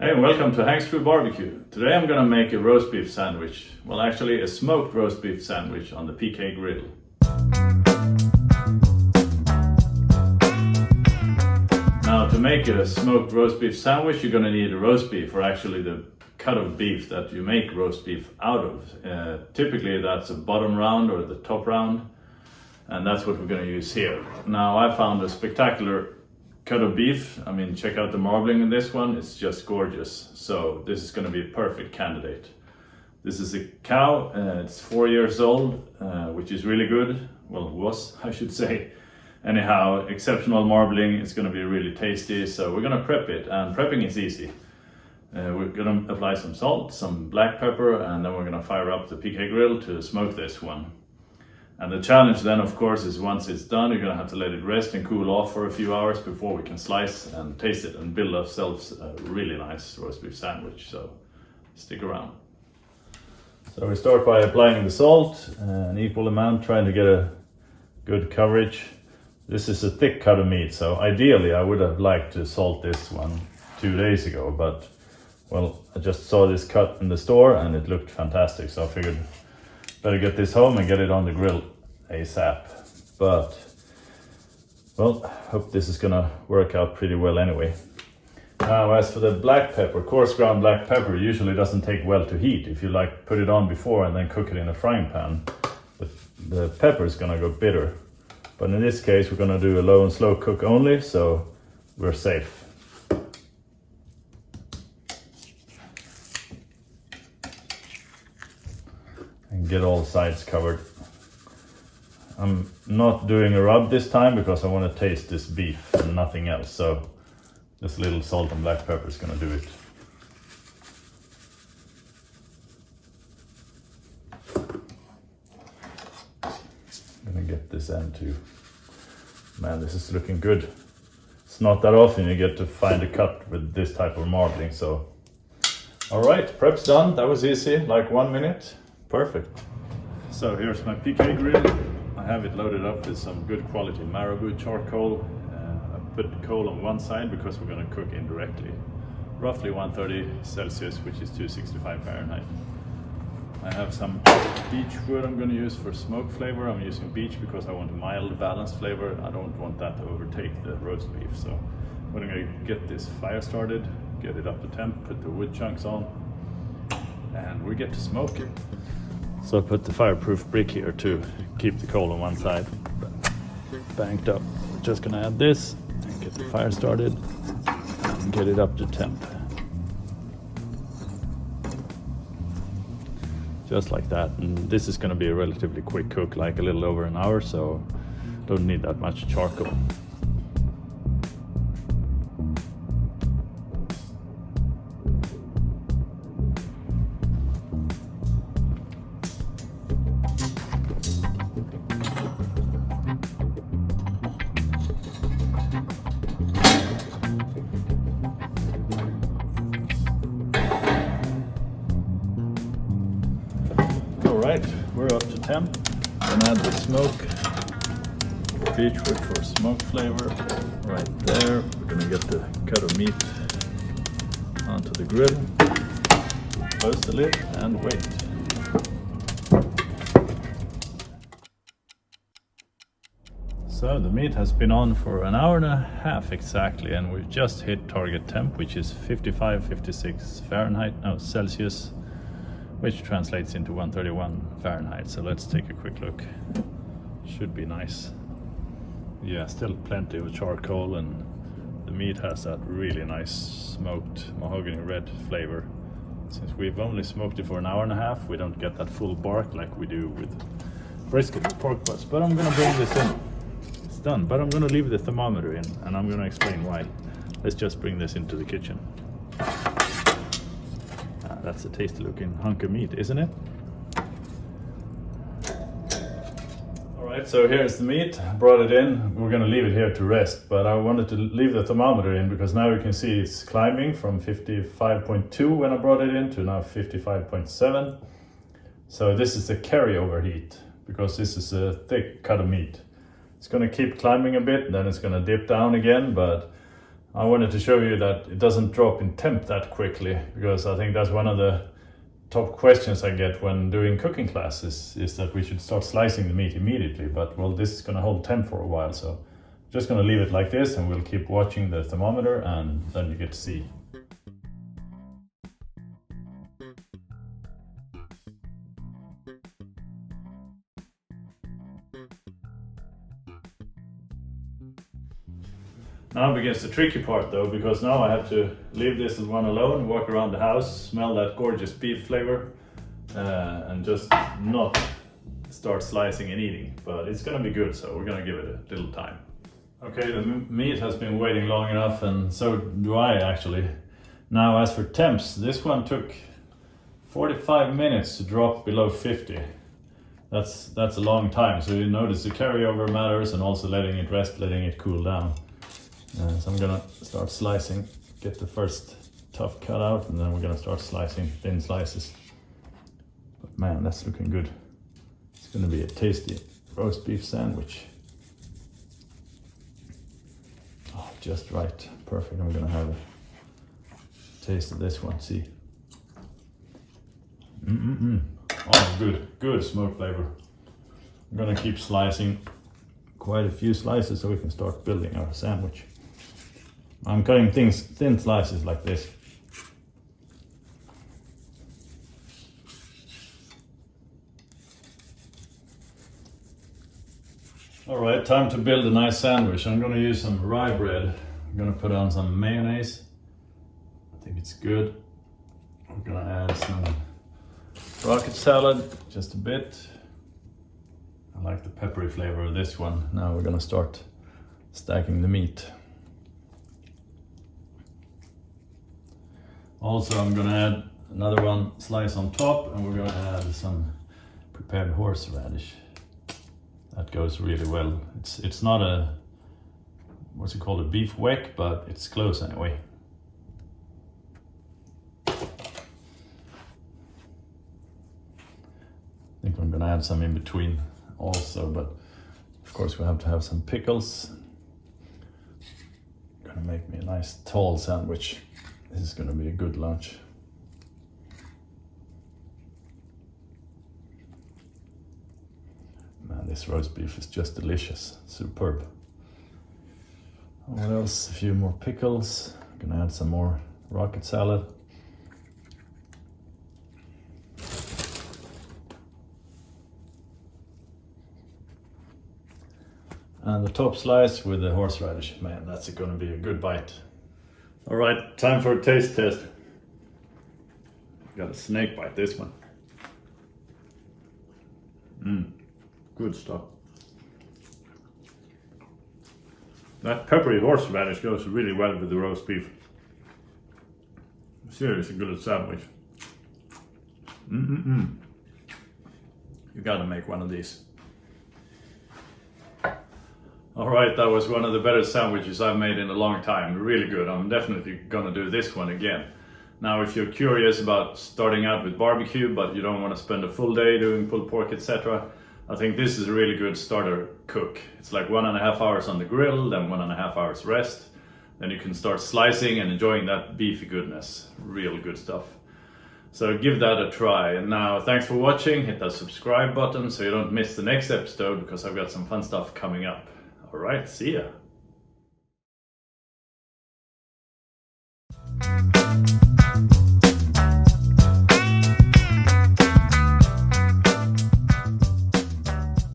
Hey, and welcome to Hank's True Barbecue. Today I'm gonna make a roast beef sandwich. Well, actually a smoked roast beef sandwich on the PK grill. Now, to make a smoked roast beef sandwich, you're gonna need a roast beef, or actually the cut of beef that you make roast beef out of. Typically that's a bottom round or the top round, and that's what we're gonna use here. Now, I found a spectacular cut of beef. I mean, check out the marbling in this one, it's just gorgeous. So this is going to be a perfect candidate. This is a cow, it's 4 years old, which is really good. Well, it was, I should say. Anyhow, exceptional marbling, it's going to be really tasty. So we're going to prep it, and prepping is easy. We're going to apply some salt, some black pepper, and then we're going to fire up the PK grill to smoke this one. And the challenge then, of course, is once it's done, you're gonna have to let it rest and cool off for a few hours before we can slice and taste it and build ourselves a really nice roast beef sandwich. So stick around. So we start by applying the salt, an equal amount, trying to get a good coverage. This is a thick cut of meat, so ideally I would have liked to salt this one 2 days ago, but well, I just saw this cut in the store and it looked fantastic, so I figured better get this home and get it on the grill ASAP. But, well, hope this is gonna work out pretty well anyway. Now, as for the black pepper, coarse ground black pepper usually doesn't take well to heat. If you like put it on before and then cook it in a frying pan, the pepper is gonna go bitter. But in this case, we're gonna do a low and slow cook only, so we're safe. And get all sides covered. I'm not doing a rub this time because I want to taste this beef and nothing else, so just a little salt and black pepper is going to do it. I'm going to get this end too. Man, this is looking good. It's not that often you get to find a cut with this type of marbling, so. All right, prep's done. That was easy, like 1 minute. Perfect. So here's my PK grill. I have it loaded up with some good quality marabou charcoal. I put the coal on one side because we're going to cook indirectly. Roughly 130 Celsius, which is 265 Fahrenheit. I have some beech wood I'm going to use for smoke flavor. I'm using beech because I want a mild balanced flavor. I don't want that to overtake the roast beef. So I'm going to get this fire started, get it up to temp, put the wood chunks on, and we get to smoke it. So I put the fireproof brick here to keep the coal on one side banked up. We're just gonna add this and get the fire started and get it up to temp. Just like that. And this is gonna be a relatively quick cook, like a little over an hour, so don't need that much charcoal. Alright, we're up to temp. And add the smoke, beechwood for smoke flavor. Right there, we're gonna get the cut of meat onto the grill. Close the lid and wait. So the meat has been on for an hour and a half exactly, and we've just hit target temp, which is 56 Celsius, which translates into 131 Fahrenheit. So let's take a quick look. Should be nice. Yeah, still plenty of charcoal, and the meat has that really nice smoked mahogany red flavor. Since we've only smoked it for an hour and a half, we don't get that full bark like we do with brisket or pork butts. But I'm gonna bring this in. It's done, but I'm gonna leave the thermometer in, and I'm gonna explain why. Let's just bring this into the kitchen. That's a tasty looking hunk of meat, isn't it? Alright, so here's the meat. I brought it in. We're going to leave it here to rest, but I wanted to leave the thermometer in because now you can see it's climbing from 55.2 when I brought it in to now 55.7. So this is the carryover heat because this is a thick cut of meat. It's going to keep climbing a bit, then it's going to dip down again, but I wanted to show you that it doesn't drop in temp that quickly, because I think that's one of the top questions I get when doing cooking classes, is that we should start slicing the meat immediately. But well, this is going to hold temp for a while, so I'm just going to leave it like this, and we'll keep watching the thermometer, and then you get to see. Now begins the tricky part though, because now I have to leave this one alone, walk around the house, smell that gorgeous beef flavor, and just not start slicing and eating. But it's gonna be good, so we're gonna give it a little time. Okay, the meat has been waiting long enough, and so do I actually. Now as for temps, this one took 45 minutes to drop below 50. That's a long time, so you notice the carryover matters, and also letting it rest, letting it cool down. So I'm gonna start slicing, get the first tough cut out, and then we're gonna start slicing thin slices. But man, that's looking good. It's gonna be a tasty roast beef sandwich. Oh, just right, perfect. I'm gonna have a taste of this one, see. Oh, good smoke flavor. I'm gonna keep slicing quite a few slices so we can start building our sandwich. I'm cutting thin slices like this. All right, time to build a nice sandwich. I'm gonna use some rye bread. I'm gonna put on some mayonnaise. I think it's good. I'm gonna add some rocket salad, just a bit. I like the peppery flavor of this one. Now we're gonna start stacking the meat. Also, I'm gonna add another one slice on top, and we're gonna add some prepared horseradish. That goes really well. It's not a, what's it called, a beef weck, but it's close anyway. I think I'm gonna add some in between also, but of course we have to have some pickles. Gonna make me a nice tall sandwich. This is gonna be a good lunch. Man, this roast beef is just delicious, superb. What else? A few more pickles. I'm gonna add some more rocket salad. And the top slice with the horseradish. Man, that's gonna be a good bite. All right, time for a taste test. Got a snake bite, this one. Good stuff. That peppery horseradish goes really well with the roast beef. Seriously good sandwich. You gotta make one of these. Alright, that was one of the better sandwiches I've made in a long time. Really good. I'm definitely gonna do this one again. Now, if you're curious about starting out with barbecue, but you don't want to spend a full day doing pulled pork, etc., I think this is a really good starter cook. It's like 1.5 hours on the grill, then 1.5 hours rest. Then you can start slicing and enjoying that beefy goodness. Real good stuff. So give that a try. And now, thanks for watching. Hit that subscribe button so you don't miss the next episode, because I've got some fun stuff coming up. All right, see ya.